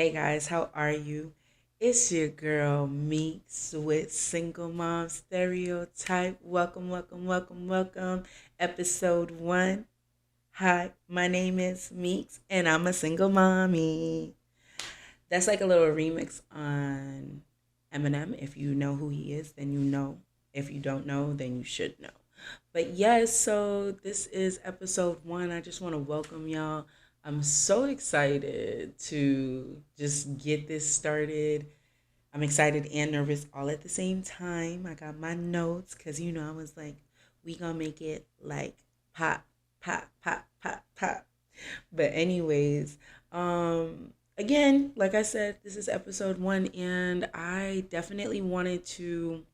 Hey guys, how are you? It's your girl Meeks with Single Mom Stereotype. Welcome, welcome, welcome, welcome. Episode 1. Hi, my name is Meeks and I'm a single mommy. That's like a little remix on Eminem. If you know who he is, then you know. If you don't know, then you should know. But yes, so this is episode 1. I just want to welcome y'all. I'm so excited to just get this started. I'm excited and nervous all at the same time. I got my notes because, I was like, we gonna make it like pop, pop, pop, pop, pop. But anyways, again, like I said, this is episode 1 and I definitely wanted to,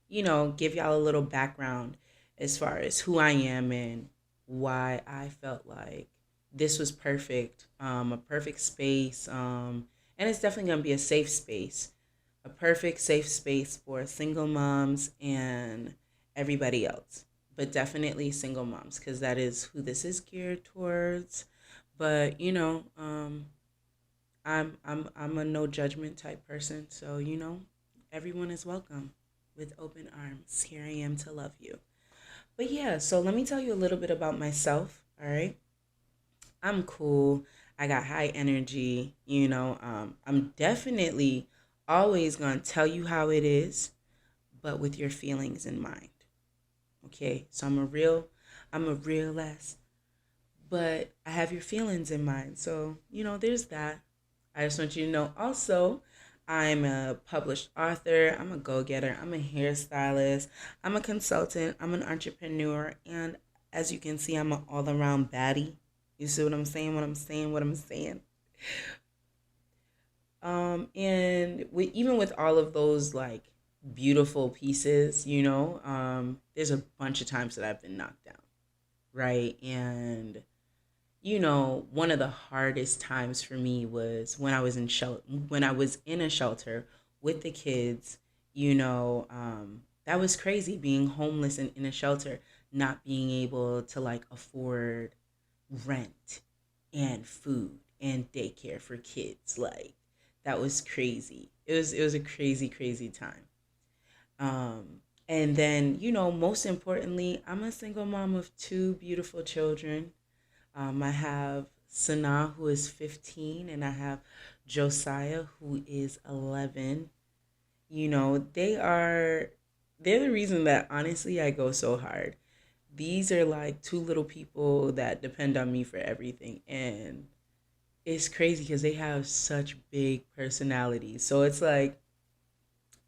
give y'all a little background as far as who I am and why I felt like this was perfect, a perfect space, and it's definitely gonna be a safe space, a perfect safe space for single moms and everybody else, but definitely single moms because that is who this is geared towards. But I'm a no judgment type person, so everyone is welcome with open arms. Here I am to love you. But yeah, so let me tell you a little bit about myself. All right, I'm cool. I got high energy. I'm definitely always gonna tell you how it is, but with your feelings in mind. Okay, so I'm a real ass, but I have your feelings in mind. So there's that. I just want you to know also, I'm a published author, I'm a go getter, I'm a hairstylist, I'm a consultant, I'm an entrepreneur, and as you can see, I'm an all around baddie. You see what I'm saying? What I'm saying? What I'm saying? And even with all of those like beautiful pieces, there's a bunch of times that I've been knocked down, right? And one of the hardest times for me was when I was in a shelter with the kids. That was crazy being homeless and in a shelter, not being able to like afford rent and food and daycare for kids. Like that was crazy. It was a crazy crazy time. And then most importantly, I'm a single mom of two beautiful children. I have Sanaa, who is 15, and I have Josiah, who is 11. They're the reason that honestly I go so hard. These are like two little people that depend on me for everything. And it's crazy because they have such big personalities. So it's like,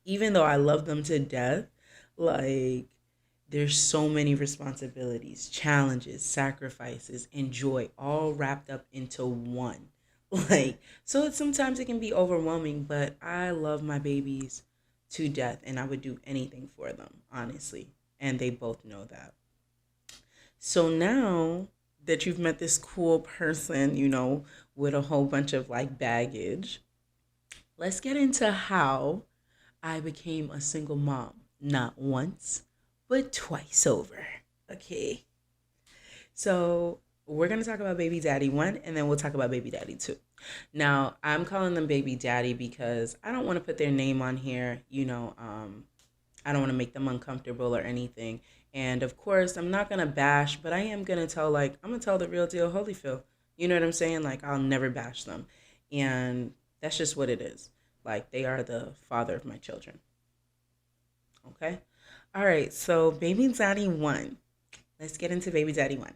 even though I love them to death, like there's so many responsibilities, challenges, sacrifices, and joy all wrapped up into one. Like, so sometimes it can be overwhelming, but I love my babies to death and I would do anything for them, honestly. And they both know that. So now that you've met this cool person, with a whole bunch of like baggage, let's get into how I became a single mom. Not once, but twice over. Okay. So we're going to talk about baby daddy 1 and then we'll talk about baby daddy 2. Now, I'm calling them baby daddy because I don't want to put their name on here. I don't want to make them uncomfortable or anything. And of course, I'm not going to bash, but I am going to tell, like, I'm going to tell the real deal, Holyfield. You know what I'm saying? Like, I'll never bash them. And that's just what it is. Like, they are the father of my children. Okay? All right, so baby daddy 1. Let's get into baby daddy 1.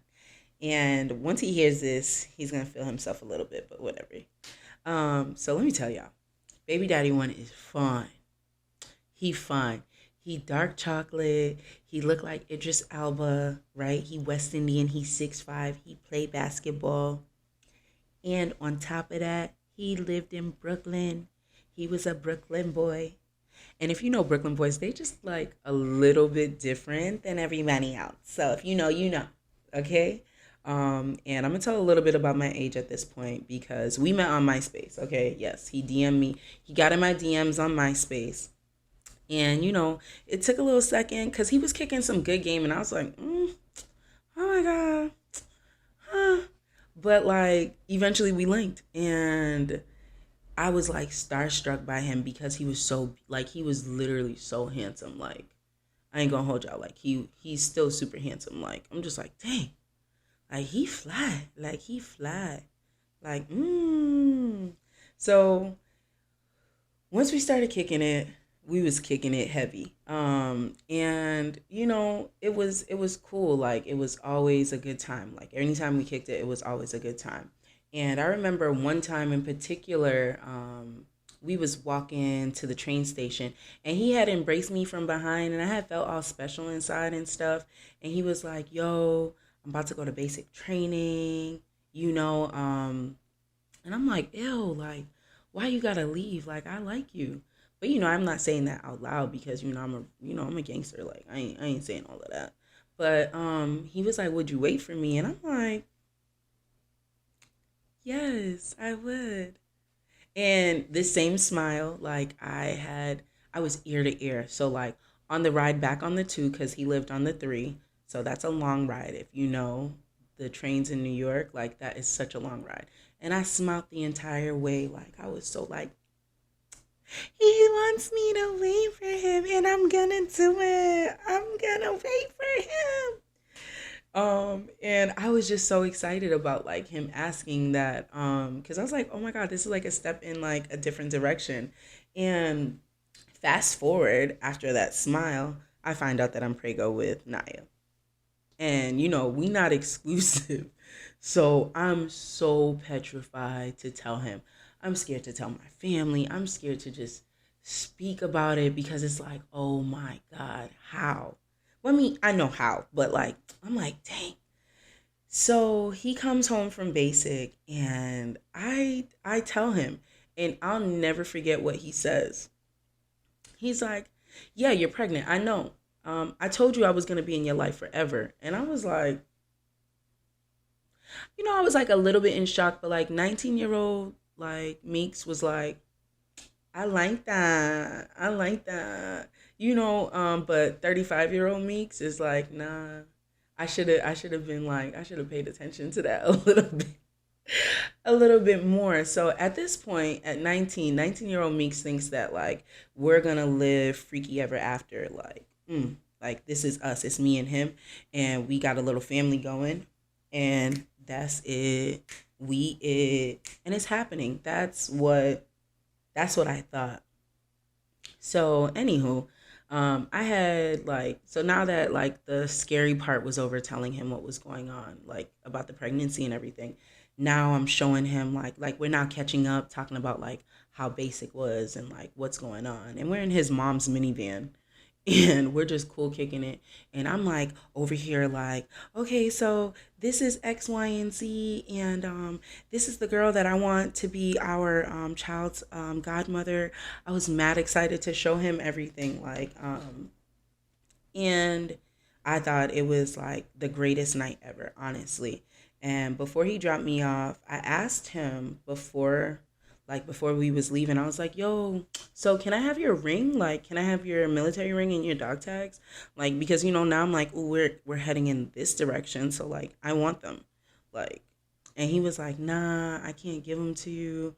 And once he hears this, he's going to feel himself a little bit, but whatever. So let me tell y'all. Baby daddy 1 is fun. He fun. He dark chocolate. He look like Idris Elba, right? He West Indian. He's 6'5". He played basketball. And on top of that, he lived in Brooklyn. He was a Brooklyn boy. And if you know Brooklyn boys, they just like a little bit different than everybody else. So if you know, you know. Okay? And I'm gonna tell a little bit about my age at this point because we met on MySpace. Okay, yes, he DM'd me. He got in my DMs on MySpace, and it took a little second because he was kicking some good game, and I was like, oh my god, huh? But like, eventually we linked, and I was like starstruck by him because he was so like he was literally so handsome. Like I ain't gonna hold y'all. Like he's still super handsome. Like I'm just like dang, like he fly, like he fly, like So once we started kicking it, we was kicking it heavy. And it was cool. Like it was always a good time. Like anytime we kicked it, it was always a good time. And I remember one time in particular, we was walking to the train station and he had embraced me from behind and I had felt all special inside and stuff. And he was like, yo, I'm about to go to basic training, you know, and I'm like, ew, like, why you gotta leave? Like, I like you. But I'm not saying that out loud because I'm a gangster. Like, I ain't saying all of that. But he was like, would you wait for me? And I'm like, yes, I would. And this same smile, like I was ear to ear. So like on the ride back on the two, because he lived on the three, so that's a long ride. If you know the trains in New York, like that is such a long ride. And I smiled the entire way, like I was so like, he wants me to wait for him, and I'm gonna do it. I'm gonna wait for him. And I was just so excited about like him asking that because I was like, oh my god, this is like a step in like a different direction. And fast forward after that smile, I find out that I'm prego with Naya. And we not exclusive. So I'm so petrified to tell him. I'm scared to tell my family. I'm scared to just speak about it because it's like, oh my god, how? Well, I mean, I know how, but like I'm like, dang. So he comes home from basic and I tell him and I'll never forget what he says. He's like, "Yeah, you're pregnant. I know. I told you I was going to be in your life forever." And I was like, I was like a little bit in shock, but like 19-year-old like Meeks was like, "I like that. I like that." But 35-year-old Meeks is like, "Nah. I should have been like I should have paid attention to that a little bit more." So at this point, at 19-year-old Meeks thinks that like we're gonna live freaky ever after. Like this is us, it's me and him, and we got a little family going, and that's it. And it's happening. That's what I thought. So, anywho, I had like so now that like the scary part was over, telling him what was going on, like about the pregnancy and everything. Now I'm showing him like we're now catching up, talking about like how basic was and like what's going on, and we're in his mom's minivan. And we're just cool kicking it. And I'm like over here like, okay, so this is X, Y, and Z, and this is the girl that I want to be our child's godmother. I was mad excited to show him everything, and I thought it was like the greatest night ever, honestly. And before he dropped me off, I asked him before we was leaving, I was like, "Yo, so can I have your ring? Like, can I have your military ring and your dog tags? Like, because now I'm like, oh, we're heading in this direction, so like, I want them, like." And he was like, "Nah, I can't give them to you."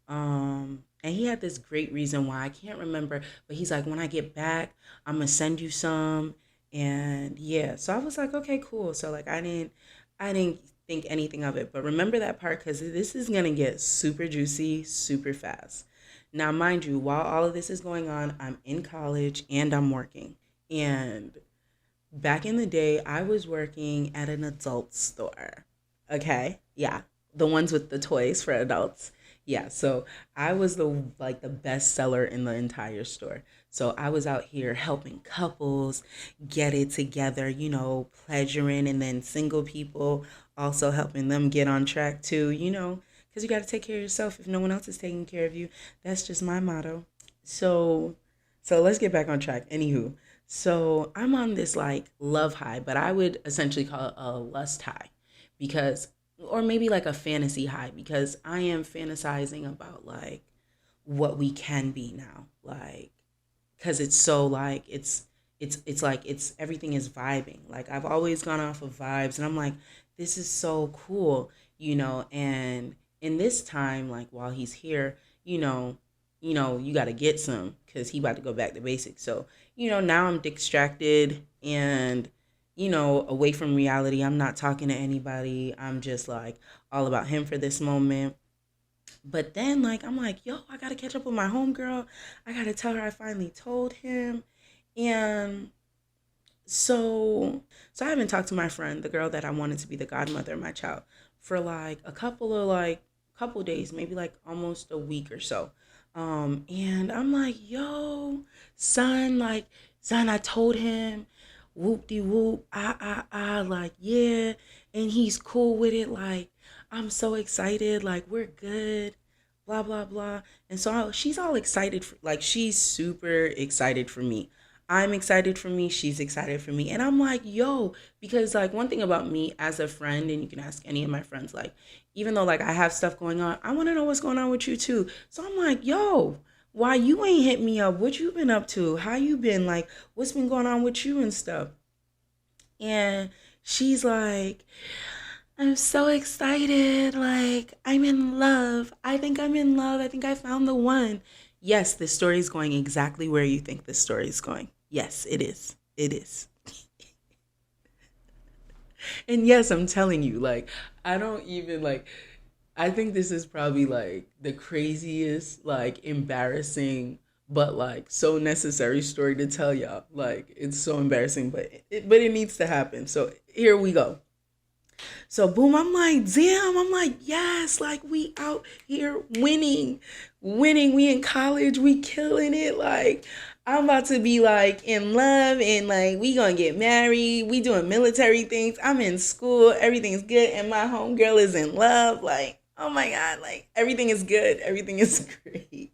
And he had this great reason why I can't remember, but he's like, "When I get back, I'm gonna send you some." And yeah, so I was like, "Okay, cool." So like, I didn't think anything of it, but remember that part because this is gonna get super juicy, super fast. Now, mind you, while all of this is going on, I'm in college and I'm working. And back in the day, I was working at an adult store. Okay, yeah, the ones with the toys for adults. Yeah, so I was the best seller in the entire store. So I was out here helping couples get it together, pleasuring, and then single people also helping them get on track too, because you got to take care of yourself if no one else is taking care of you. That's just my motto. So so let's get back on track. Anywho, so I'm on this like love high, but I would essentially call it a lust high because or maybe like a fantasy high because I am fantasizing about like what we can be now. Like cuz it's so like it's like it's everything is vibing. Like I've always gone off of vibes and I'm like this is so cool, and in this time like while he's here, you know, you got to get some because he about to go back to basics. So, now I'm distracted and, away from reality. I'm not talking to anybody. I'm just like all about him for this moment. But then, like, I'm like, yo, I got to catch up with my homegirl. I got to tell her I finally told him. And so I haven't talked to my friend, the girl that I wanted to be the godmother of my child, for like a couple days, maybe like almost a week or so. And I'm like, yo, son, I told him, whoop de whoop, like, yeah, and he's cool with it. Like, I'm so excited, like, we're good, blah blah blah. And so she's all excited like she's super excited for me. I'm excited for me, she's excited for me. And I'm like, yo, because like one thing about me as a friend, and you can ask any of my friends, like, even though like I have stuff going on, I want to know what's going on with you too. So I'm like, yo, why you ain't hit me up? What you been up to? How you been? Like, what's been going on with you and stuff? And she's like, I'm so excited. Like, I'm in love. I think I'm in love. I think I found the one. Yes, this story is going exactly where you think this story is going. Yes, it is. It is. And yes, I'm telling you, like, I don't even like, I think this is probably like the craziest, like, embarrassing, but like so necessary story to tell y'all. Like, it's so embarrassing, but it needs to happen. So here we go. So boom, I'm like, damn, I'm like, yes, like we out here winning. We in college, we killing it. Like, I'm about to be like in love and like we gonna get married. We doing military things. I'm in school, everything's good, and my homegirl is in love. Like, oh my God, like everything is good, everything is great.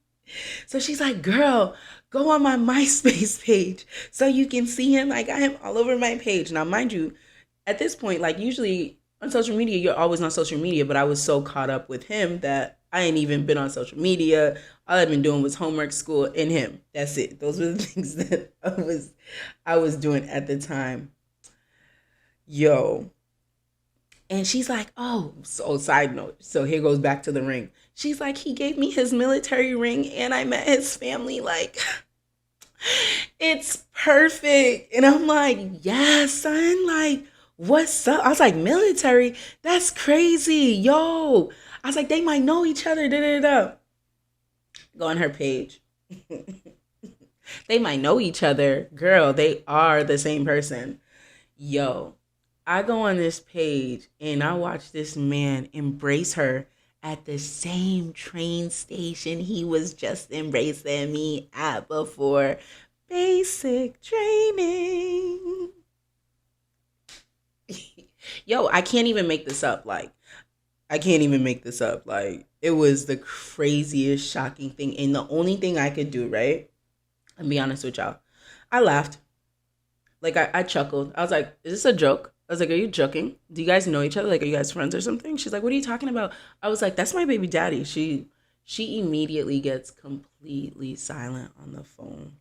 So she's like, girl, go on my MySpace page so you can see him. I got him all over my page. Now, mind you, at this point, like usually on social media, you're always on social media, but I was so caught up with him that I ain't even been on social media. All I've been doing was homework, school, and him. That's it. Those were the things that I was doing at the time. Yo. And she's like, oh, so side note. So here goes back to the ring. She's like, he gave me his military ring and I met his family. Like, it's perfect. And I'm like, yeah, son, like, what's up? I was like, military? That's crazy. Yo. I was like, they might know each other. Da, da, da. Go on her page. They might know each other. Girl, they are the same person. Yo. I go on this page and I watch this man embrace her at the same train station he was just embracing me at before basic training. Yo, I can't even make this up. Like, I can't even make this up. Like, it was the craziest, shocking thing. And the only thing I could do, right? And be honest with y'all, I laughed. Like, I chuckled. I was like, is this a joke? I was like, are you joking? Do you guys know each other? Like, are you guys friends or something? She's like, what are you talking about? I was like, that's my baby daddy. She immediately gets completely silent on the phone.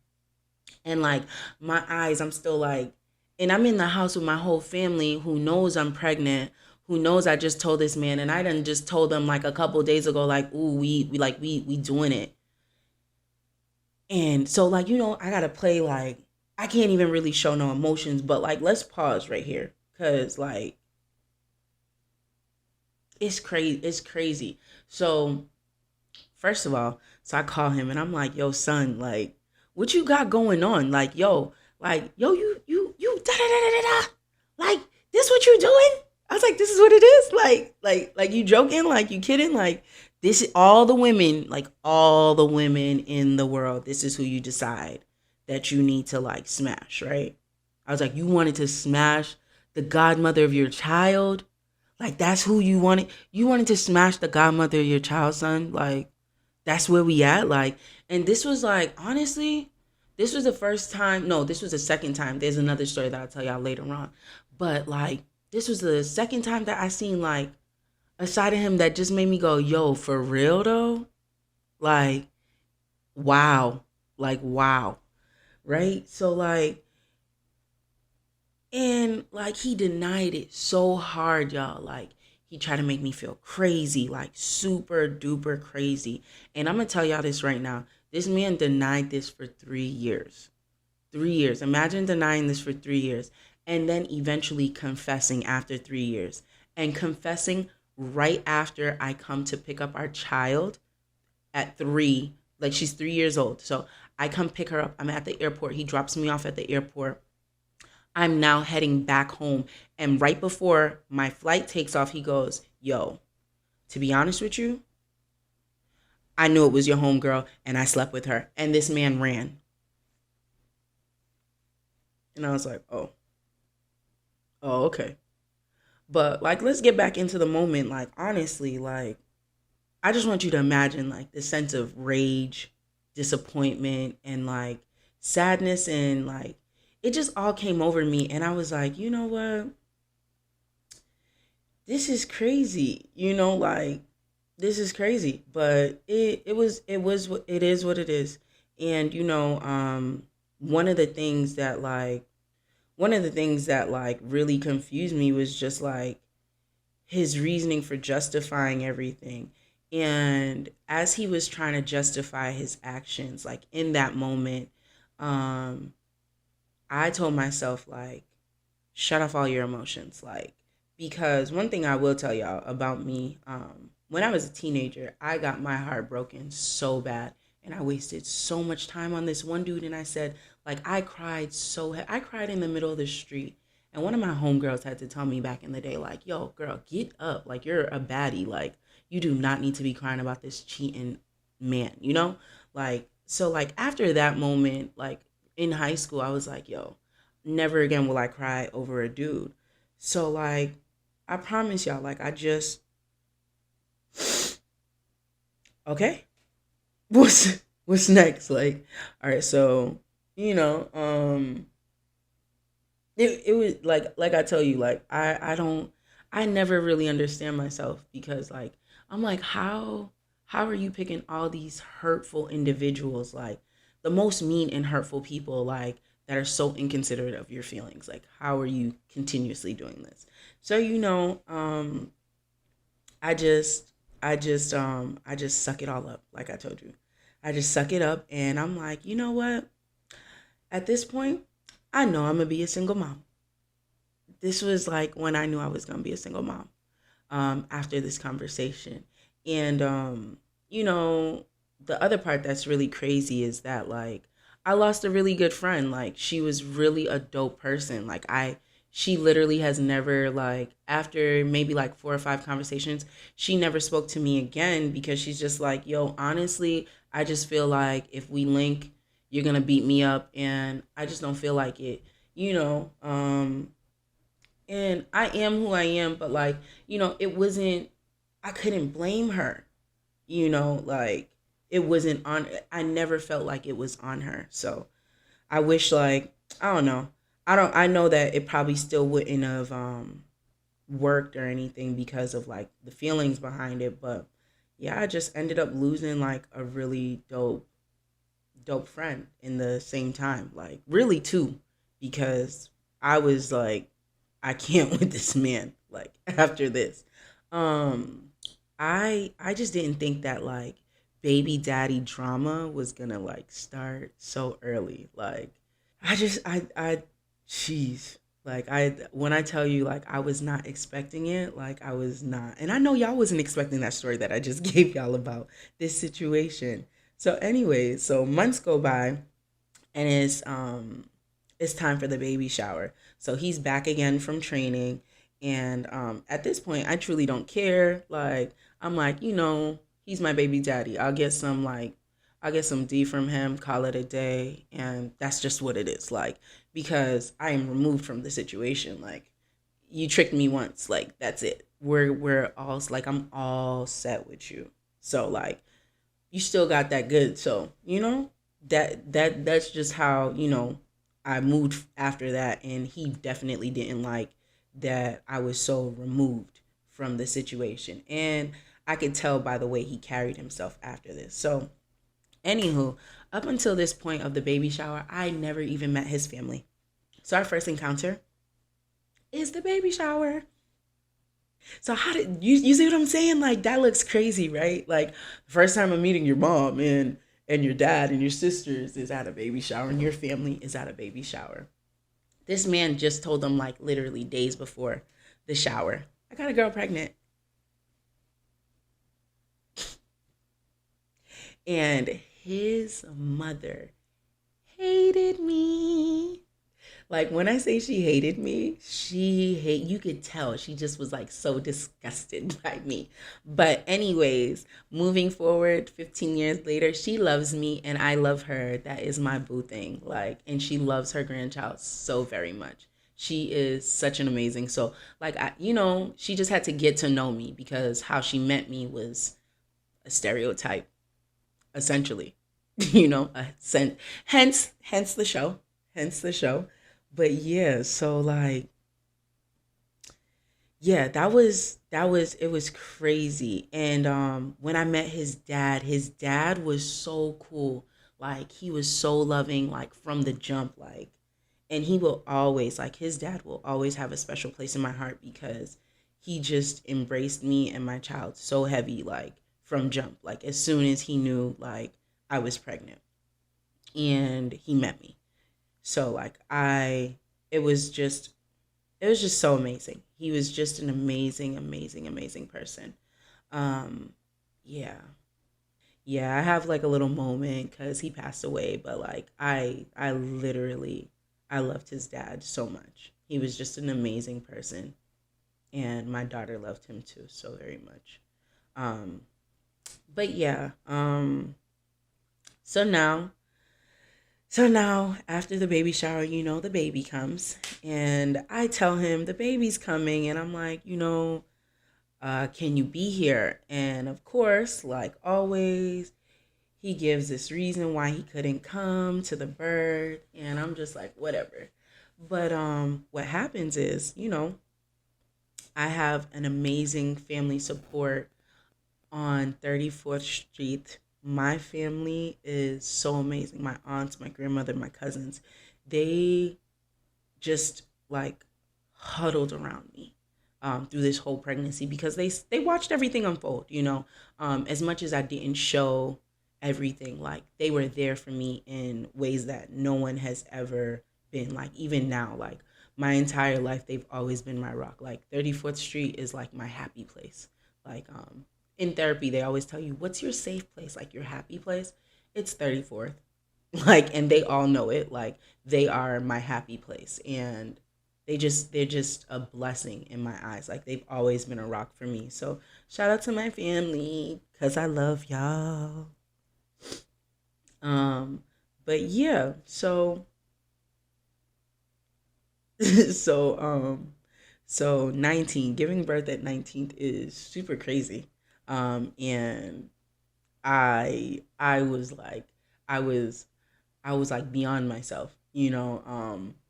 And like my eyes, I'm still like, and I'm in the house with my whole family who knows I'm pregnant, who knows I just told this man, and I done just told them like a couple days ago, like, ooh, we doing it. And so like, I gotta play like I can't even really show no emotions, but like let's pause right here. Cause like it's crazy. It's crazy. So first of all, so I call him and I'm like, yo, son, like, what you got going on? Like, yo, you da da da da da. Like, this what you doing? I was like, this is what it is. Like you joking? Like you kidding? Like this, all the women in the world. This is who you decide that you need to like smash, right? I was like, you wanted to smash the godmother of your child? Like that's who you wanted? You wanted to smash the godmother of your child, son? Like that's where we at. Like, and this was like, honestly, this was the first time. No, this was the second time. There's another story that I'll tell y'all later on. But like, this was the second time that I seen like a side of him that just made me go, yo, for real though? Like, wow. Like, wow. Right? So like, and like he denied it so hard, y'all. Like, he He tried to make me feel crazy, like super duper crazy. And I'm going to tell y'all this right now. This man denied this for 3 years. 3 years. Imagine denying this for 3 years and then eventually confessing after 3 years and confessing right after I come to pick up our child at 3. Like, she's 3 years old. So I come pick her up. I'm at the airport. He drops me off at the airport. I'm now heading back home. And right before my flight takes off, he goes, yo, to be honest with you, I knew it was your homegirl and I slept with her. And this man ran. And I was like, oh, okay. But like, let's get back into the moment. Like, honestly, like, I just want you to imagine like the sense of rage, disappointment, and like sadness, and like it just all came over me. And I was like, you know what? This is crazy. Like, this is crazy. But it was it is what it is. And one of the things that like really confused me was just like his reasoning for justifying everything. And as he was trying to justify his actions, like in that moment, um, I told myself, like, shut off all your emotions. Like, because one thing I will tell y'all about me, when I was a teenager, I got my heart broken so bad. And I wasted so much time on this one dude. And I said, like, I cried in the middle of the street. And one of my homegirls had to tell me back in the day, like, yo, girl, get up. Like, you're a baddie. Like, you do not need to be crying about this cheating man, you know? Like, so, like, after that moment, like, in high school, I was like, yo, never again will I cry over a dude. So, like, I promise y'all, like, okay, what's next? Like, all right, so, you know, it was like I tell you, like, I never really understand myself because like I'm like, how are you picking all these hurtful individuals, like the most mean and hurtful people, like that are so inconsiderate of your feelings? Like, how are you continuously doing this? So I just suck it all up, like I told you. I just suck it up, and I'm like, you know what? At this point, I know I'm gonna be a single mom. This was like when I knew I was gonna be a single mom. After this conversation, and the other part that's really crazy is that like I lost a really good friend. Like, she was really a dope person. She literally has never, like, after maybe like 4 or 5 conversations, she never spoke to me again because she's just like, yo, honestly, I just feel like if we link, you're gonna beat me up, and I just don't feel like it, you know. And I am who I am, but like, it wasn't. I couldn't blame her, like it wasn't on. I never felt like it was on her. So I wish, like, I don't know. I know that it probably still wouldn't have worked or anything because of like the feelings behind it, but yeah, I just ended up losing like a really dope friend in the same time. Like, really two, because I was like, I can't with this man, like, after this. Um I just didn't think that like baby daddy drama was gonna like start so early. Like, I just I jeez. Like, when I tell you, like, I was not expecting it, like I was not. And I know y'all wasn't expecting that story that I just gave y'all about this situation. So anyways, so months go by, and it's time for the baby shower. So he's back again from training, and at this point I truly don't care. Like, I'm like, he's my baby daddy. I'll get some D from him, call it a day, and that's just what it is. Like, because I am removed from the situation. Like, you tricked me once, like that's it. We're all like, I'm all set with you. So like, you still got that good. So, that's just how, I moved after that. And he definitely didn't like that I was so removed from the situation. And I could tell by the way he carried himself after this. So, anywho, up until this point of the baby shower, I never even met his family. So our first encounter is the baby shower. So how did you see what I'm saying? Like that looks crazy, right? Like the first time I'm meeting your mom and your dad and your sisters is at a baby shower and your family is at a baby shower. This man just told them like literally days before the shower, I got a girl pregnant. And his mother hated me. Like when I say she hated me, you could tell she just was like so disgusted by me. But anyways, moving forward 15 years later, she loves me and I love her. That is my boo thing. Like and she loves her grandchild so very much. She is such an amazing soul. Like she just had to get to know me because how she met me was a stereotype essentially. Hence the show. Hence the show. But yeah, so like yeah, that was it was crazy. And when I met his dad was so cool. Like he was so loving like from the jump like and he will always like his dad will always have a special place in my heart because he just embraced me and my child so heavy like from jump like as soon as he knew like I was pregnant and he met me. So like I it was just it was just so amazing. He was just an amazing, amazing, amazing person. Um, yeah, yeah. I have like a little moment because he passed away, but like I literally, I loved his dad so much. He was just an amazing person, and my daughter loved him too so very much. Um, but yeah. So now, so now after the baby shower, the baby comes, and I tell him the baby's coming, and I'm like, can you be here? And of course, like always, he gives this reason why he couldn't come to the birth, and I'm just like, whatever. But what happens is, I have an amazing family support on 34th Street. My family is so amazing. My aunts, my grandmother, my cousins, they just like huddled around me through this whole pregnancy because they watched everything unfold. As much as I didn't show everything, like they were there for me in ways that no one has ever been. Like even now, like my entire life, they've always been my rock. Like 34th Street is like my happy place. Like in therapy, they always tell you, "What's your safe place? Like your happy place?" It's 34th. Like and they all know it like they are my happy place and they're just a blessing in my eyes like they've always been a rock for me so shout out to my family because I love y'all. um but yeah so so 19 giving birth at 19th is super crazy. And I was like I was I was like beyond myself.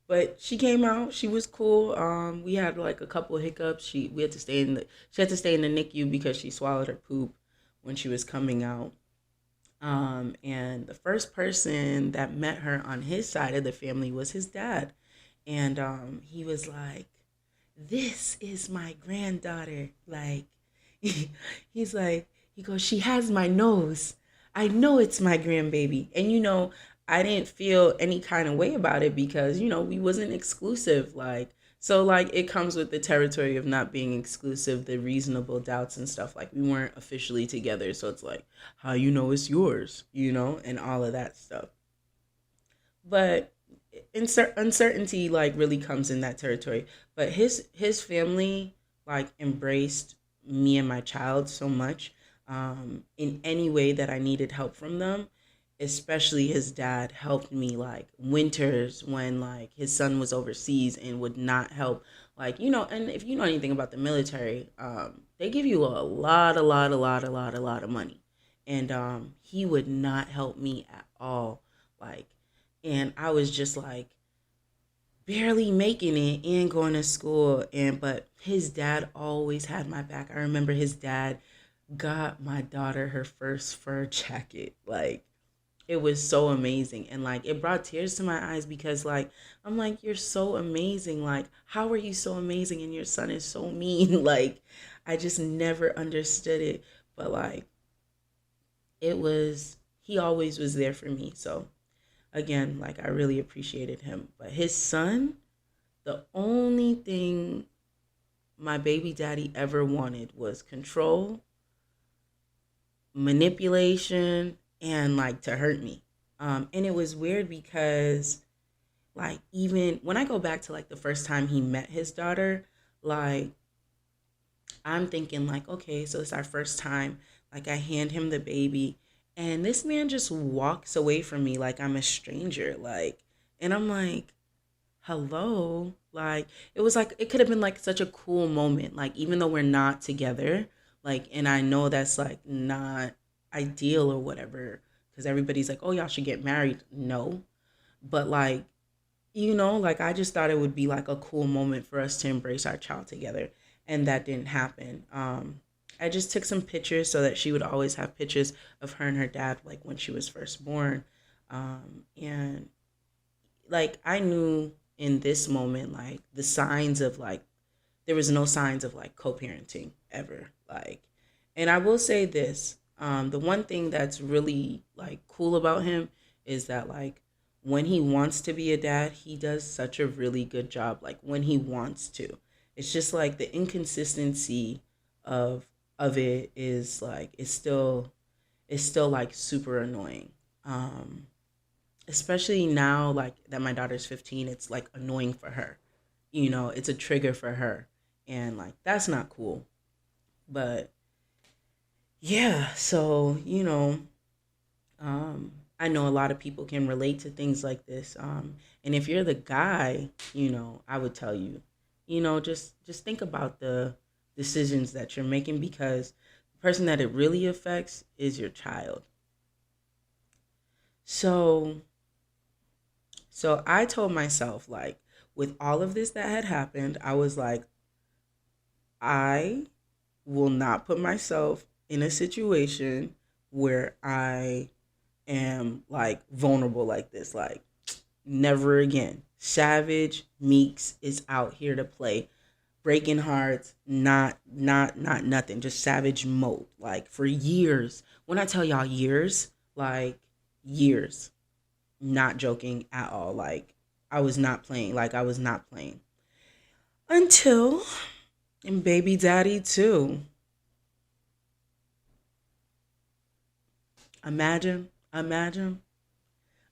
But she came out. She was cool. We had like a couple of hiccups. She had to stay in the NICU because she swallowed her poop when she was coming out. And the first person that met her on his side of the family was his dad, and he was like, "This is my granddaughter." Like, he's like, he goes, "She has my nose. I know it's my grandbaby." And I didn't feel any kind of way about it because we wasn't exclusive. Like, so like it comes with the territory of not being exclusive, the reasonable doubts and stuff. Like we weren't officially together, so it's like, how it's yours, and all of that stuff. But uncertainty like really comes in that territory. But his family like embraced me and my child so much in any way that I needed help from them. Especially his dad helped me like winters when like his son was overseas and would not help. Like and if you know anything about the military, they give you a lot, a lot of money, and he would not help me at all. Like, and I was just like barely making it and going to school, and but his dad always had my back. I remember his dad got my daughter her first fur jacket, like It was so amazing, and like it brought tears to my eyes because like I'm like, you're so amazing. Like, how are you so amazing and your son is so mean? Like, I just never understood it. But like it was, he always was there for me. So again, like I really appreciated him. But his son, the only thing my baby daddy ever wanted was control, manipulation, and like to hurt me. And it was weird because like even when I go back to like the first time he met his daughter, like I'm thinking like, okay, so it's our first time. Like I hand him the baby and this man just walks away from me like I'm a stranger. Like, and I'm like, hello. Like it was like it could have been like such a cool moment. Like even though we're not together, like and I know that's like not ideal or whatever because everybody's like, "Oh, y'all should get married." No. But like like I just thought it would be like a cool moment for us to embrace our child together, and that didn't happen. I just took some pictures so that she would always have pictures of her and her dad, like when she was first born, and like I knew in this moment, like the signs of like there was no signs of like co-parenting ever, like, and I will say this, the one thing that's really like cool about him is that like when he wants to be a dad he does such a really good job, like when he wants to. It's just like the inconsistency of it is like it's still like super annoying, um especially now like that my daughter's 15. It's like annoying for her, it's a trigger for her, and like that's not cool. But yeah, so I know a lot of people can relate to things like this, and if you're the guy, I would tell you, just think about the decisions that you're making because the person that it really affects is your child. So so I told myself, like, with all of this that had happened, I was like, I will not put myself in a situation where I am like vulnerable like this. Like, never again. Savage Meeks is out here to play. Breaking hearts, not nothing. Just savage mode. Like for years. When I tell y'all years, like years. Not joking at all. Like I was not playing. Like I was not playing. Until and baby daddy too. Imagine.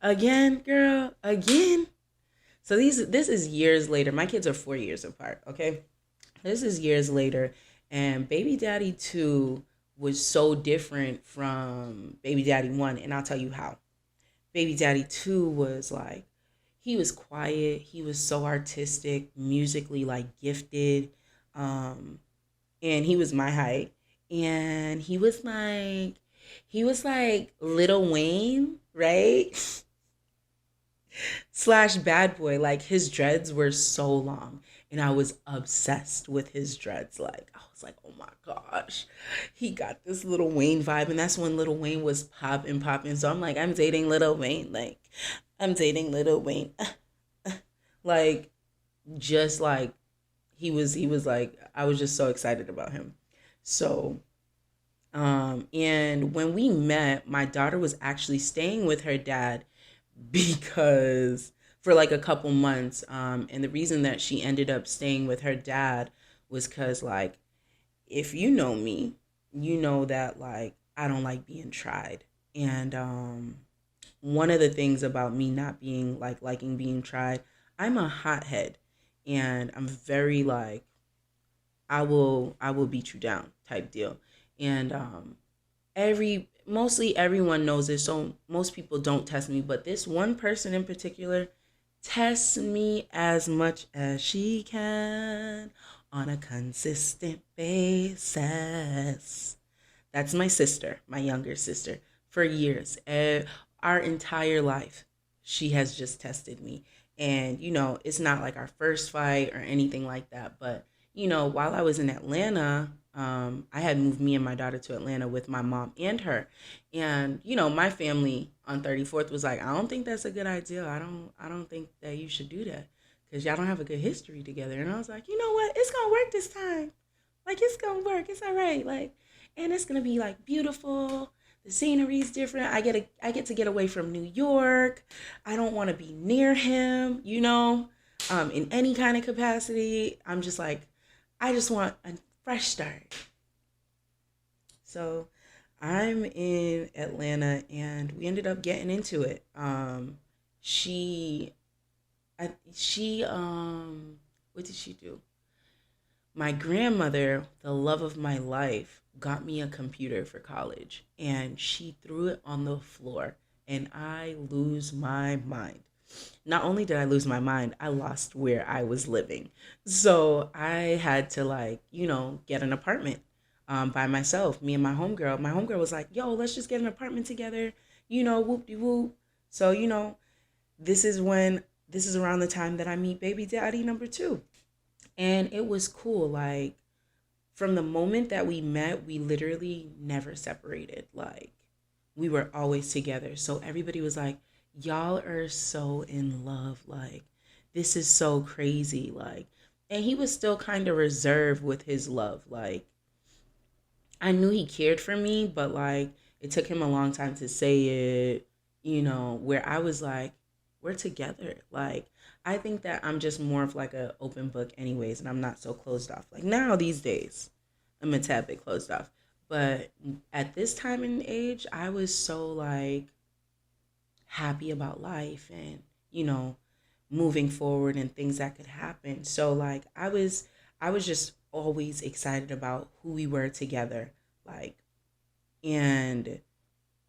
Again, girl, again. So this is years later. My kids are 4 years apart, okay? This is years later. And baby daddy two was so different from baby daddy one, and I'll tell you how. Baby daddy two was like he was quiet, he was so artistic, musically like gifted. Um and he was my height, and he was like Little Wayne, right? Slash bad boy. Like his dreads were so long, and I was obsessed with his dreads. Like I was like, oh my gosh, he got this Little Wayne vibe, and that's when Little Wayne was popping. So I'm like, I'm dating Little Wayne. Like I'm dating Little Wayne. Like just like he was like I was just so excited about him. So and when we met, my daughter was actually staying with her dad because for like a couple months. And the reason that she ended up staying with her dad was because, like, if you know me, you know that, like, I don't like being tried. And one of the things about me not being like liking being tried, I'm a hothead, and I'm very like I will beat you down type deal. And mostly everyone knows this, so most people don't test me, but this one person in particular tests me as much as she can on a consistent basis. That's my sister, my younger sister. For years, our entire life, she has just tested me. And, it's not like our first fight or anything like that. But, while I was in Atlanta, I had moved me and my daughter to Atlanta with my mom and her. And, my family on 34th was like, I don't think that's a good idea. I don't think that you should do that because y'all don't have a good history together. And I was like, you know what? It's going to work this time. Like, it's going to work. It's all right. Like, and it's going to be like beautiful. The scenery's different. I get to get away from New York. I don't want to be near him, in any kind of capacity. I'm just like, I just want a fresh start. So I'm in Atlanta and we ended up getting into it. She, what did she do? My grandmother, the love of my life, got me a computer for college and she threw it on the floor and I lose my mind. Not only did I lose my mind, I lost where I was living. So I had to get an apartment by myself, me and my homegirl. My homegirl was like, yo, let's just get an apartment together, whoop de whoop. So, this is around the time that I meet baby daddy number two. And it was cool. Like, from the moment that we met, we literally never separated. Like, we were always together. So everybody was like, y'all are so in love. Like, this is so crazy. Like, and he was still kind of reserved with his love. Like, I knew he cared for me, but like, it took him a long time to say it, where I was like, we're together. Like, I think that I'm just more of like a open book anyways, and I'm not so closed off. Like now these days, I'm a tad bit closed off. But at this time and age, I was so like happy about life and, moving forward and things that could happen. So like I was just always excited about who we were together. Like, and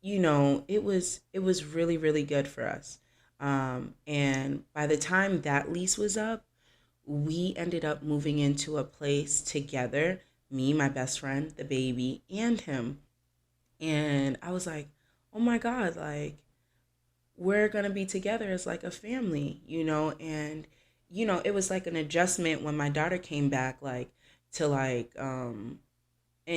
it was really, really good for us. And by the time that lease was up, we ended up moving into a place together, me, my best friend, the baby, and him. And I was like, oh my God, like, we're going to be together as like a family, and, it was like an adjustment when my daughter came back, like, to like, and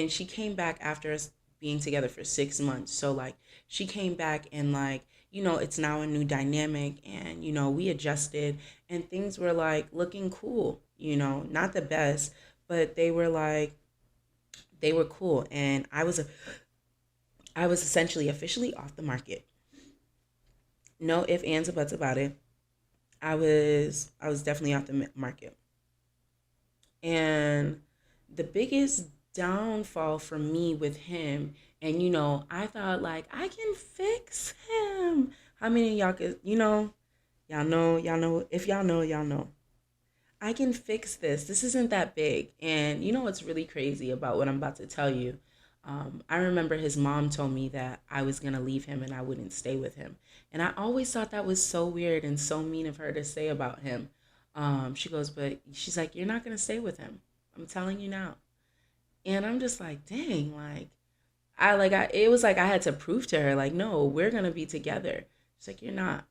she came back after us being together for 6 months. So like, she came back and like, it's now a new dynamic and, we adjusted and things were like looking cool, not the best, but they were cool. And I was essentially officially off the market. No ifs, ands, or buts about it. I was definitely off the market. And the biggest downfall for me with him, and I thought like I can fix him. How many of y'all could, if y'all know. I can fix this. This isn't that big. And you know what's really crazy about what I'm about to tell you? I remember his mom told me that I was going to leave him and I wouldn't stay with him. And I always thought that was so weird and so mean of her to say about him. She goes, but she's like, you're not going to stay with him. I'm telling you now. And I'm just like, dang, like, it was like I had to prove to her, like, no, we're going to be together. She's like, you're not.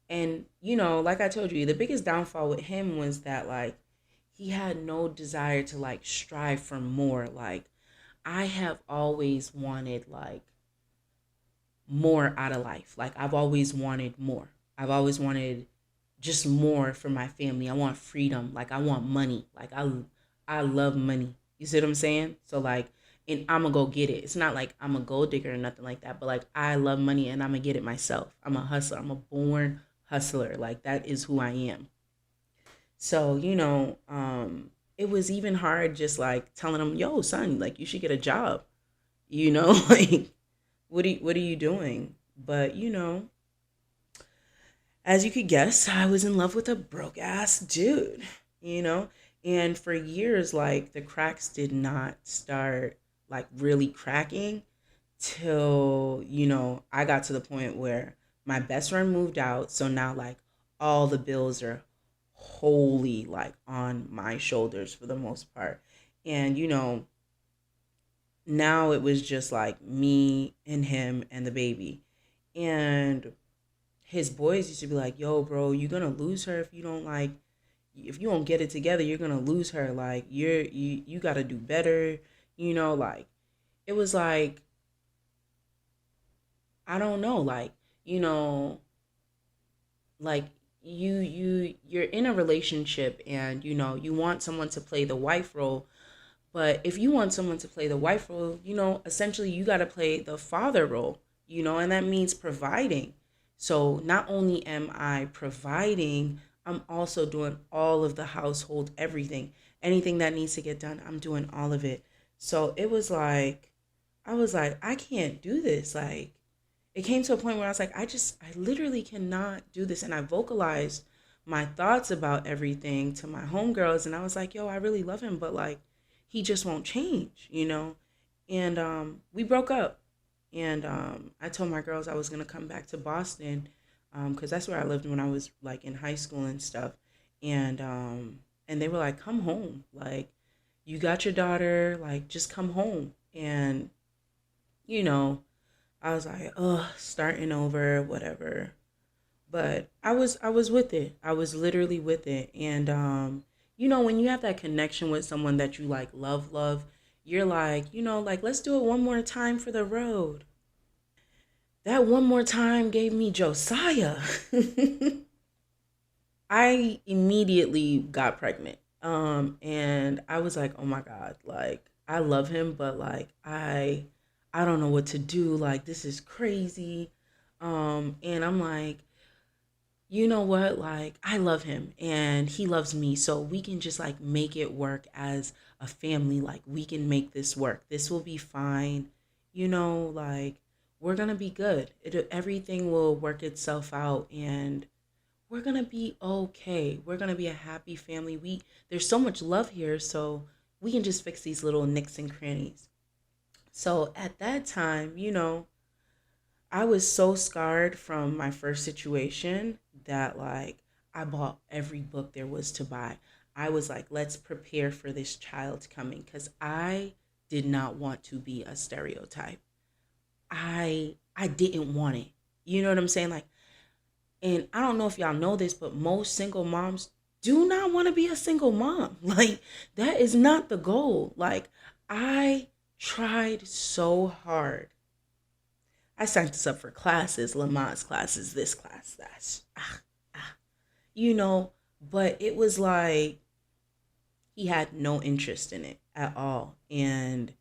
And, like I told you, the biggest downfall with him was that, like, he had no desire to, like, strive for more. Like, I have always wanted, like, more out of life. Like, I've always wanted more. I've always wanted just more for my family. I want freedom. Like, I want money. Like, I love money. You see what I'm saying? So, like, and I'm going to go get it. It's not like I'm a gold digger or nothing like that, but, like, I love money and I'm going to get it myself. I'm a hustler. I'm a born hustler. Like, that is who I am. So, it was even hard just like telling him, yo, son, like, you should get a job, like, what are you doing? But, as you could guess, I was in love with a broke ass dude, you know? And for years, like, the cracks did not start, like, really cracking till, I got to the point where my best friend moved out. So now, like, all the bills are wholly, like, on my shoulders for the most part. And, now it was just like me and him and the baby. And his boys used to be like, yo, bro, you're gonna lose her if you don't, like, if you don't get it together, you're gonna lose her. Like you gotta do better. Like it was like, I don't know, like, you know, like you're in a relationship, and you want someone to play the wife role. But if you want someone to play the wife role, essentially you got to play the father role, and that means providing. So not only am I providing, I'm also doing all of the household, everything. Anything that needs to get done, I'm doing all of it. So it was like, I was like, I can't do this. Like, it came to a point where I was like, I literally cannot do this. And I vocalized my thoughts about everything to my homegirls. And I was like, yo, I really love him, but like, he just won't change. And we broke up. And I told my girls I was going to come back to Boston, because that's where I lived when I was like in high school and stuff. And they were like, come home. Like, you got your daughter, like, just come home. And, you know, I was like, oh, starting over, whatever. But I was with it. I was literally with it. And when you have that connection with someone that you like love, you're like, like, let's do it one more time for the road. That one more time gave me Josiah. I immediately got pregnant. And I was like, oh my God, like, I love him, but like, I don't know what to do. Like, this is crazy. And I'm like, you know what? Like, I love him and he loves me. So we can just like make it work as a family. Like, we can make this work. This will be fine. Like, we're going to be good. Everything will work itself out, and we're going to be okay. We're going to be a happy family. There's so much love here. So we can just fix these little nicks and crannies. So at that time, I was so scarred from my first situation that like I bought every book there was to buy. I was like, let's prepare for this child's coming, because I did not want to be a stereotype. I didn't want it. You know what I'm saying? Like, and I don't know if y'all know this, but most single moms do not want to be a single mom. Like, that is not the goal. Like, I tried so hard. I signed us up for classes, Lamaze classes, this class, that. You know, but it was like he had no interest in it at all. And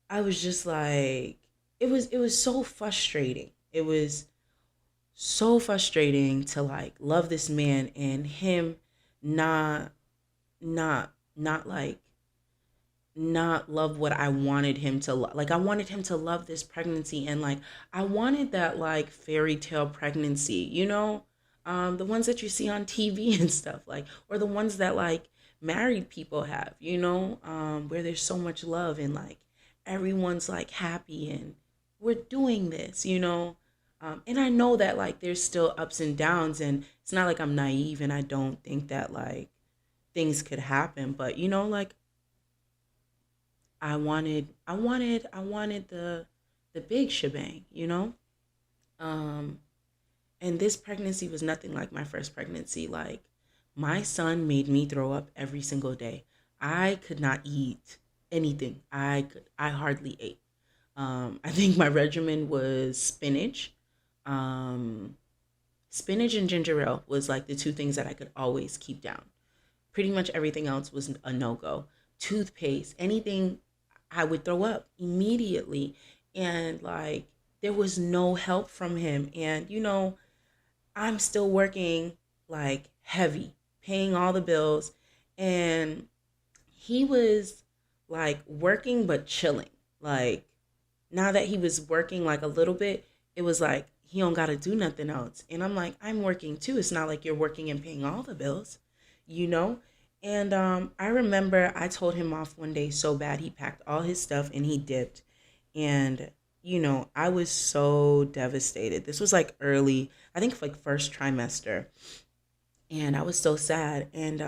I was just like, it was so frustrating. It was so frustrating to like love this man and him not not like not love what I wanted him to love. Like, I wanted him to love this pregnancy, and like I wanted that like fairy tale pregnancy, the ones that you see on TV and stuff, like, or the ones that like married people have, where there's so much love and like everyone's like happy and we're doing this. And I know that like there's still ups and downs, and it's not like I'm naive and I don't think that like things could happen, but like I wanted the big shebang. Um, and this pregnancy was nothing like my first pregnancy. Like, my son made me throw up every single day. I could not eat anything. I hardly ate. I think my regimen was um, spinach and ginger ale was like the two things that I could always keep down. Pretty much everything else was a no go. Toothpaste, anything, I would throw up immediately. And like, there was no help from him. And, I'm still working like heavy, paying all the bills. And he was like working but chilling. Like, now that he was working like a little bit, it was like he don't gotta do nothing else. And I'm like, I'm working too. It's not like you're working and paying all the bills, you know? And I remember I told him off one day so bad. He packed all his stuff and he dipped. And, I was so devastated. This was like early, I think like first trimester. And I was so sad. And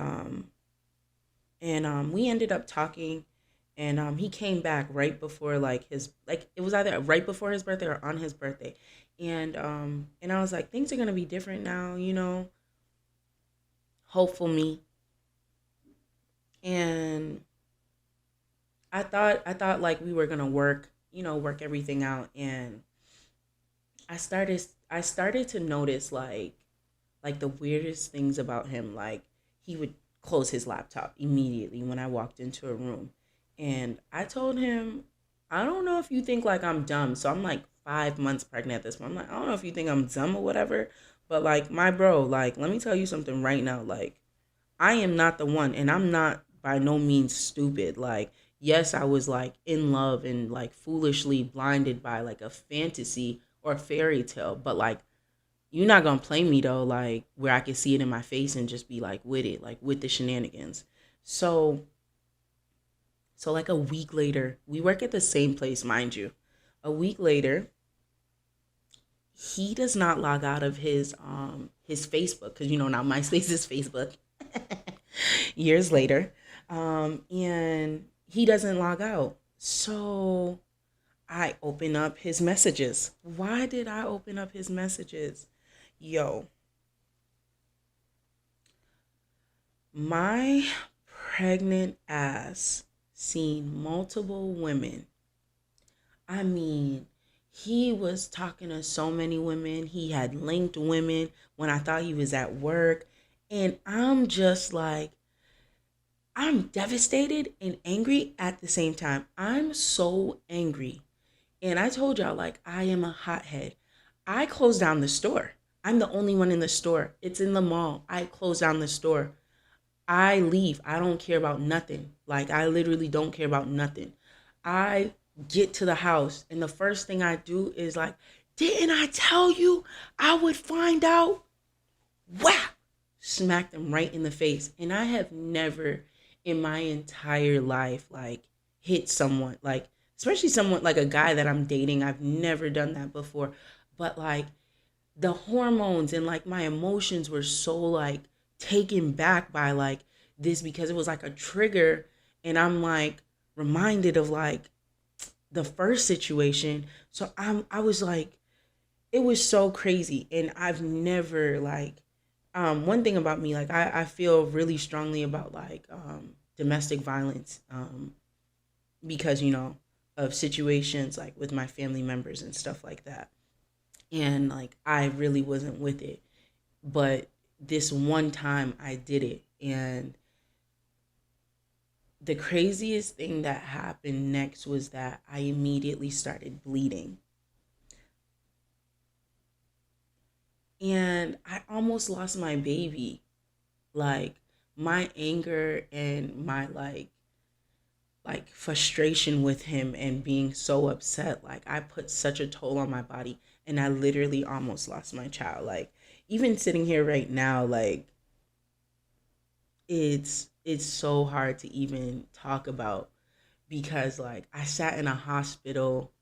we ended up talking, and he came back right before like his, like, it was either right before his birthday or on his birthday. And I was like, things are gonna be different now. hopeful me. And I thought like we were gonna work, work everything out. And I started to notice like the weirdest things about him. Like he would close his laptop immediately when I walked into a room. And I told him, I don't know if you think like I'm dumb. So I'm like 5 months pregnant at this point. I'm like, I don't know if you think I'm dumb or whatever. But like my bro, like let me tell you something right now. Like I am not the one, and I'm not by no means stupid. Like, yes, I was like in love and like foolishly blinded by like a fantasy or fairy tale, but like you're not gonna play me though, like where I can see it in my face and just be like with it, like with the shenanigans. So, so like a week later, we work at the same place, mind you. A week later, he does not log out of his Facebook because now MySpace is Facebook. Years later, and he doesn't log out. So I open up his messages. Why did I open up his messages? Yo, my pregnant ass seen multiple women. I mean, he was talking to so many women. He had linked women when I thought he was at work. And I'm just like, I'm devastated and angry at the same time. I'm so angry. And I told y'all, like, I am a hothead. I closed down the store. I'm the only one in the store. It's in the mall. I close down the store. I leave. I don't care about nothing. Like, I literally don't care about nothing. I get to the house, and the first thing I do is like, didn't I tell you I would find out? Wow! Smacked him right in the face. And I have never in my entire life like hit someone, like especially someone like a guy that I'm dating. I've never done that before. But like the hormones and like my emotions were so like taken back by like this because it was like a trigger, and I'm like reminded of like the first situation. So I was like, it was so crazy. And I've never like one thing about me, like I feel really strongly about like domestic violence, because of situations like with my family members and stuff like that. And like I really wasn't with it, but this one time I did it. And the craziest thing that happened next was that I immediately started bleeding, and I almost lost my baby. Like my anger and my like frustration with him and being so upset, like I put such a toll on my body, and I literally almost lost my child. Like even sitting here right now, like it's so hard to even talk about, because like I sat in a hospital,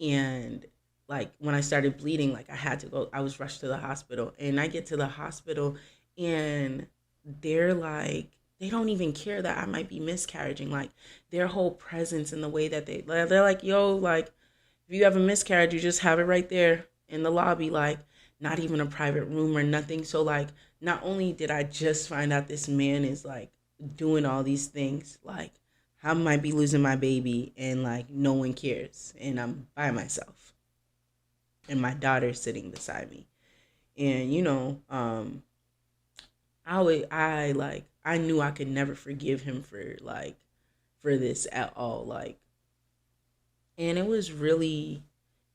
and like when I started bleeding, like I was rushed to the hospital, and I get to the hospital, and they're like, they don't even care that I might be miscarriaging. Like their whole presence and the way that they're like, yo, like if you have a miscarriage, you just have it right there in the lobby, like not even a private room or nothing. So like not only did I just find out this man is like doing all these things, like I might be losing my baby, and like no one cares, and I'm by myself, and my daughter's sitting beside me. And I knew I could never forgive him for this at all. Like, and it was really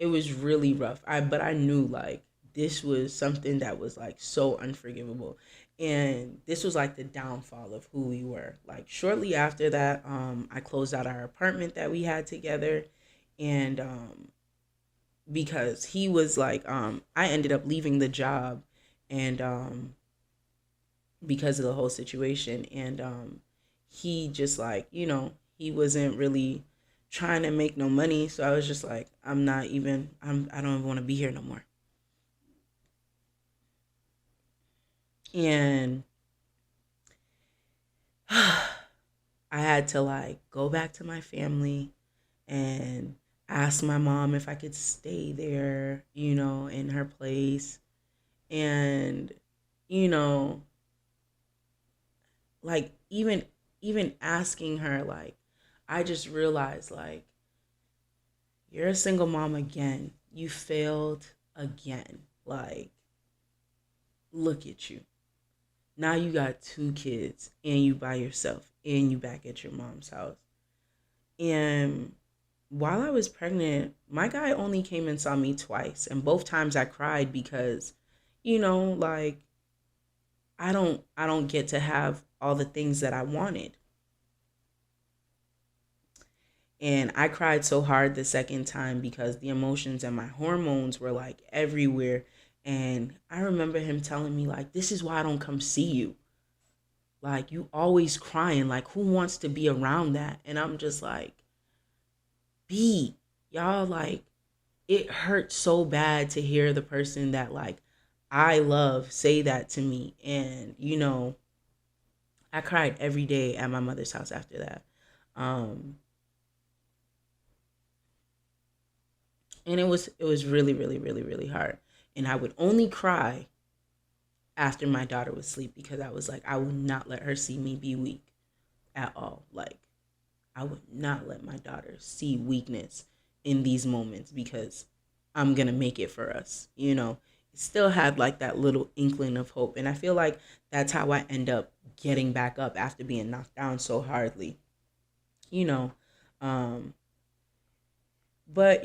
rough. But I knew like this was something that was like so unforgivable. And this was like the downfall of who we were. Like shortly after that, I closed out our apartment that we had together. And because he was like, I ended up leaving the job, and because of the whole situation. And he just like, he wasn't really trying to make no money. So I was just like, I don't even want to be here no more. And I had to like go back to my family and ask my mom if I could stay there, in her place. And, you know, like even asking her, like, I just realized, like, you're a single mom again. You failed again. Like, look at you. Now you got two kids and you by yourself and you back at your mom's house. And while I was pregnant, my guy only came and saw me twice. And both times I cried because, like, I don't get to have all the things that I wanted. And I cried so hard the second time because the emotions and my hormones were like everywhere. And I remember him telling me, like, this is why I don't come see you. Like, you always crying. Like, who wants to be around that? And I'm just like, B, y'all, like, it hurt so bad to hear the person that, like, I love say that to me. And, I cried every day at my mother's house after that. Um, and it was really, really, really, really hard. And I would only cry after my daughter was asleep because I was like, I would not let her see me be weak at all. Like, I would not let my daughter see weakness in these moments because I'm going to make it for us. It still had like that little inkling of hope. And I feel like that's how I end up getting back up after being knocked down so hardly, you know. Um, but,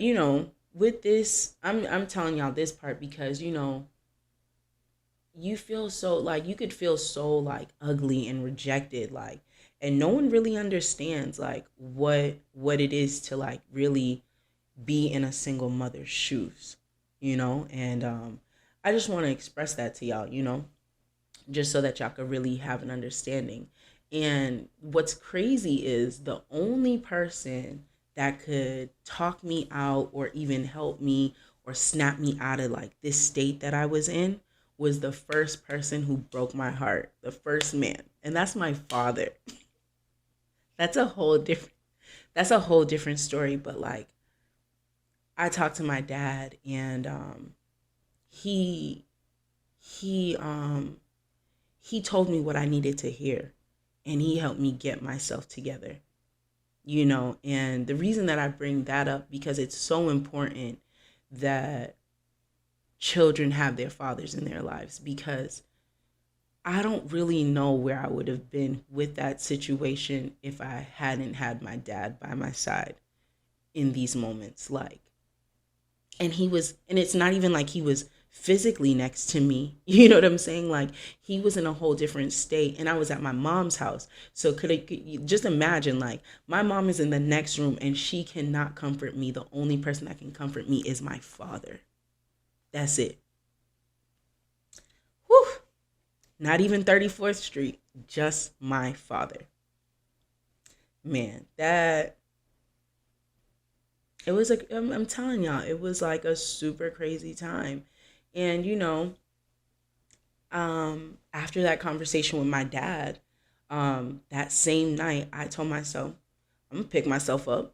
with this, I'm telling y'all this part because, you feel so like you could feel so like ugly and rejected, like, and no one really understands like what it is to like really be in a single mother's shoes, and I just want to express that to y'all, just so that y'all could really have an understanding. And what's crazy is the only person that could talk me out or even help me or snap me out of like this state that I was in was the first person who broke my heart, the first man. And that's my father. That's a whole different that's a whole different story, but like I talked to my dad and he he he told me what I needed to hear and he helped me get myself together, and the reason that I bring that up because it's so important that children have their fathers in their lives because I don't really know where I would have been with that situation if I hadn't had my dad by my side in these moments, like, and it's not even like he was physically next to me. You know what I'm saying? Like, he was in a whole different state and I was at my mom's house. So could you just imagine, like, my mom is in the next room and she cannot comfort me. The only person that can comfort me is my father. That's it. Whew. Not even 34th Street, just my father. Man, that it was like I'm telling y'all, it was like a super crazy time. And after that conversation with my dad, that same night I told myself, I'm gonna pick myself up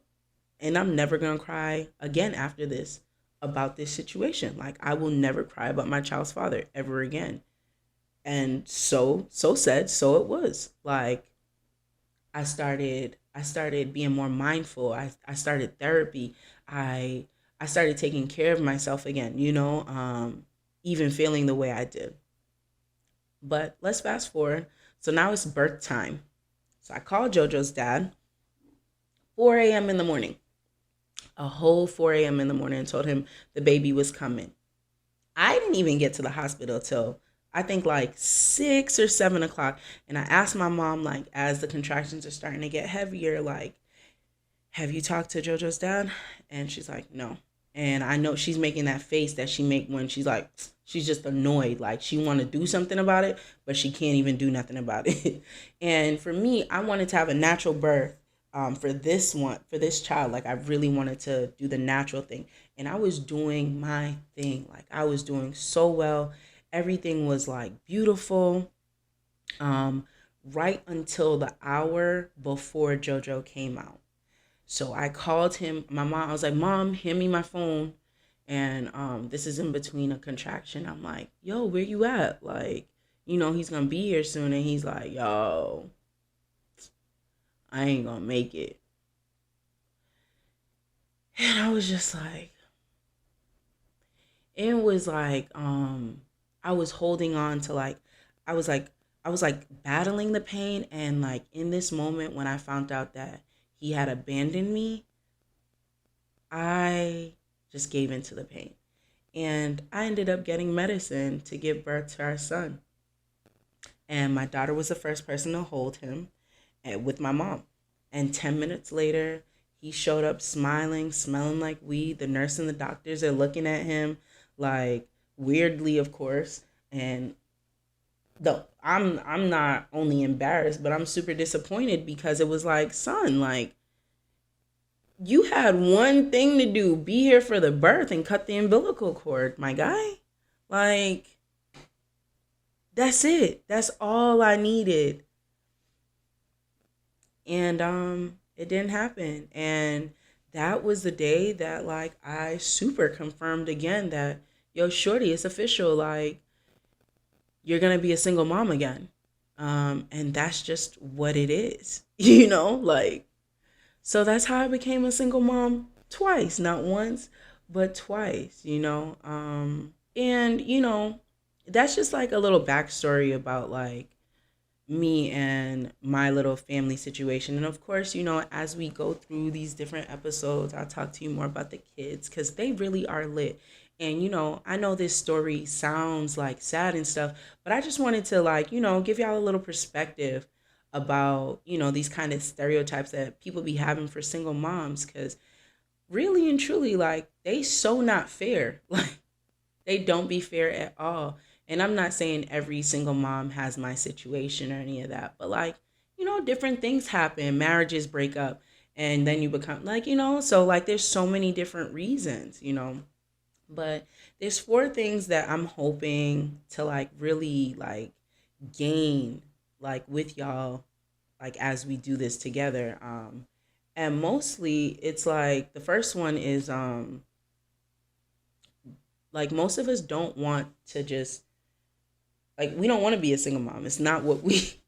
and I'm never gonna cry again after this about this situation. Like, I will never cry about my child's father ever again. And so said, so it was. Like, I started being more mindful. I started therapy. I started taking care of myself again, even feeling the way I did. But let's fast forward. So now it's birth time. So I called JoJo's dad 4 a.m. in the morning, a whole 4 a.m. in the morning, and told him the baby was coming. I didn't even get to the hospital till I think like 6 or 7 o'clock. And I asked my mom, like, as the contractions are starting to get heavier, like, have you talked to JoJo's dad? And she's like, no. And I know she's making that face that she make when she's like, she's just annoyed. Like, she want to do something about it, but she can't even do nothing about it. And for me, I wanted to have a natural birth, for this child. Like, I really wanted to do the natural thing. And I was doing my thing. Like, I was doing so well. Everything was like beautiful. Um, right until the hour before JoJo came out. So I called him, my mom, I was like, Mom, hand me my phone. And this is in between a contraction. I'm like, yo, where you at? Like, he's gonna be here soon, and he's like, yo, I ain't gonna make it. And I was just like, it was like, I was holding on to like, I was like, I was like battling the pain, and like in this moment when I found out that he had abandoned me, I just gave into the pain. And I ended up getting medicine to give birth to our son. And my daughter was the first person to hold him with my mom. And 10 minutes later, he showed up smiling, smelling like weed. The nurse and the doctors are looking at him like weirdly, of course. And though I'm not only embarrassed, but I'm super disappointed because it was like, son, like you had one thing to do, be here for the birth and cut the umbilical cord, my guy. Like that's it. That's all I needed. And it didn't happen. And that was the day that like I super confirmed again that yo shorty, it's official, like you're going to be a single mom again. And that's just what it is. Like so that's how I became a single mom twice, not once, but twice. And that's just like a little backstory about like me and my little family situation. And of course, as we go through these different episodes, I'll talk to you more about the kids because they really are lit. And, I know this story sounds like sad and stuff, but I just wanted to like, give y'all a little perspective about, these kind of stereotypes that people be having for single moms. Because really and truly, like, they so not fair. Like, they don't be fair at all. And I'm not saying every single mom has my situation or any of that, but like, different things happen, marriages break up, and then you become like, so like there's so many different reasons. But there's four things that I'm hoping to like really like gain like with y'all like as we do this together. And mostly it's like the first one is like most of us don't want to just like we don't want to be a single mom. It's not what we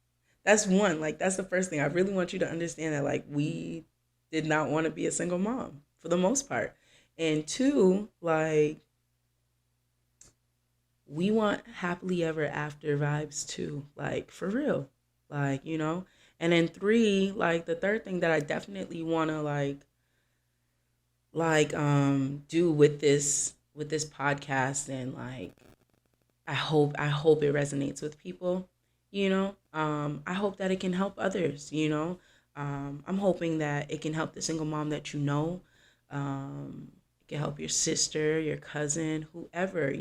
that's one. Like that's the first thing. I really want you to understand that like we did not want to be a single mom for the most part. And two, like we want happily ever after vibes too. Like for real. Like. And then three, like the third thing that I definitely want to do with this podcast and like I hope it resonates with people. I hope that it can help others. I'm hoping that it can help the single mom that you know. It can help your sister, your cousin, whoever.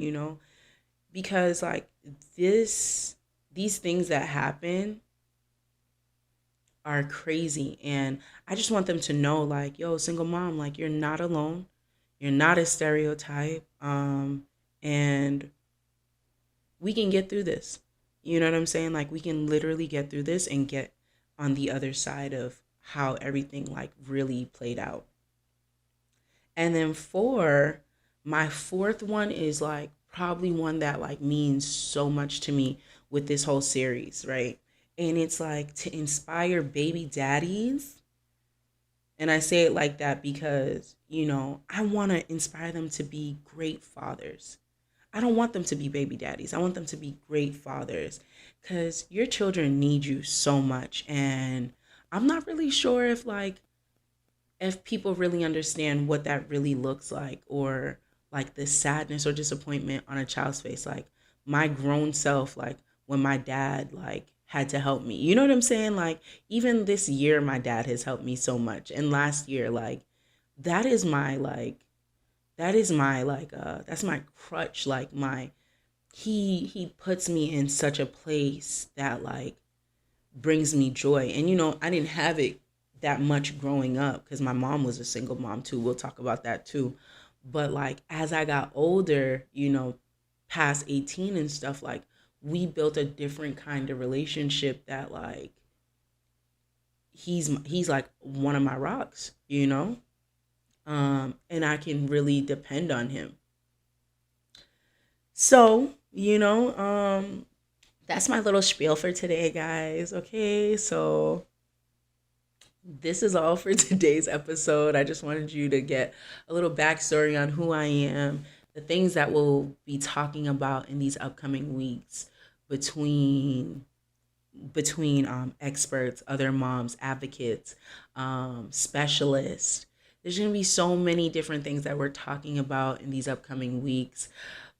Because like these things that happen are crazy, and I just want them to know like, yo, single mom, like you're not alone. You're not a stereotype. And we can get through this. You know what I'm saying? Like we can literally get through this and get on the other side of how everything like really played out. And then four, my fourth one is like probably one that like means so much to me with this whole series, right? And it's like to inspire baby daddies. And I say it like that because, I want to inspire them to be great fathers. I don't want them to be baby daddies. I want them to be great fathers because your children need you so much. And I'm not really sure if people really understand what that really looks like, or like the sadness or disappointment on a child's face. Like my grown self, like when my dad like had to help me. You know what I'm saying? Like even this year my dad has helped me so much. And last year, like that is my like that's my crutch. Like my he puts me in such a place that like brings me joy. And I didn't have it that much growing up because my mom was a single mom too. We'll talk about that too. But like as I got older, past 18 and stuff, like we built a different kind of relationship that like he's like one of my rocks. And I can really depend on him. So, that's my little spiel for today, guys. Okay, so this is all for today's episode. I just wanted you to get a little backstory on who I am, the things that we'll be talking about in these upcoming weeks between experts, other moms, advocates, specialists. There's going to be so many different things that we're talking about in these upcoming weeks.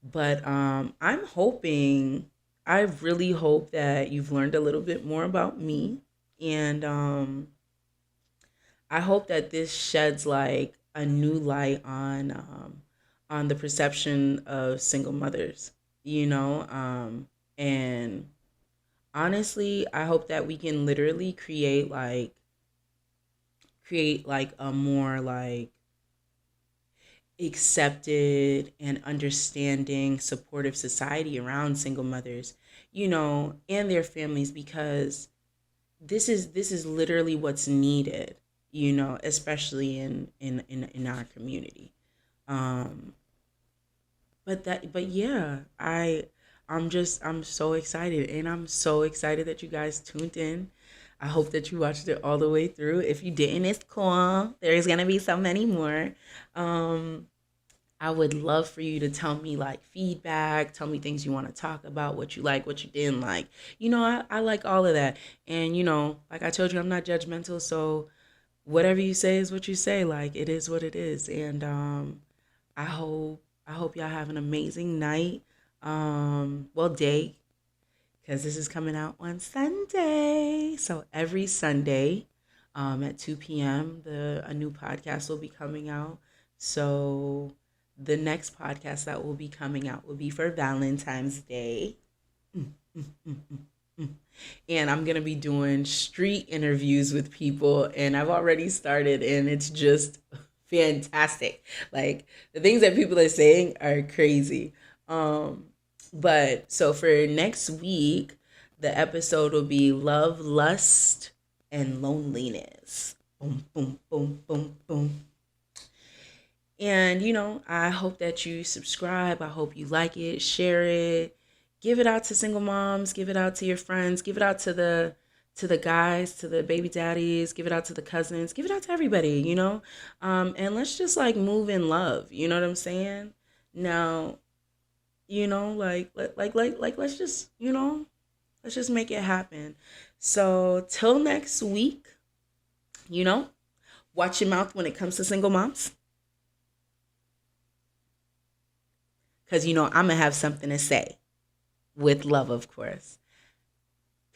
But I'm hoping, I really hope that you've learned a little bit more about me. And I hope that this sheds like a new light on the perception of single mothers, you know, and honestly, I hope that we can literally create like a more like accepted and understanding supportive society around single mothers, you know, and their families, because this is literally what's needed, you know, especially in our community. Um but yeah, I'm so excited, and I'm so excited that you guys tuned in. I hope that you watched it all the way through. If you didn't, it's cool. There's gonna be so many more. Um, I would love for you to tell me like feedback, tell me things you want to talk about, what you like, what you didn't like. You know, I like all of that. And, you know, like I told you, I'm not judgmental. So whatever you say is what you say. Like it is what it is. And I hope y'all have an amazing night. Well, day, because this is coming out on Sunday. So every Sunday, at 2 p.m., the a new podcast will be coming out. So the next podcast that will be coming out will be for Valentine's Day. Mm, mm, mm, mm, mm. And I'm gonna be doing street interviews with people, and I've already started, and it's just fantastic. Like the things that people are saying are crazy. Um, but so for next week, the episode will be love, lust, and loneliness. Boom, boom, boom, boom, boom. And you know, I hope that you subscribe. I hope you like it, share it, give it out to single moms, give it out to your friends, give it out to the guys, to the baby daddies, give it out to the cousins, give it out to everybody, you know? And let's just like move in love, you know what I'm saying? Now, you know, let's just, you know, let's just make it happen. So till next week, you know, watch your mouth when it comes to single moms. Because, you know, I'm going to have something to say with love, of course.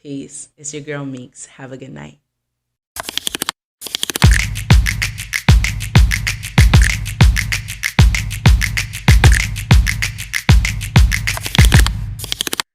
Peace. It's your girl, Meeks. Have a good night.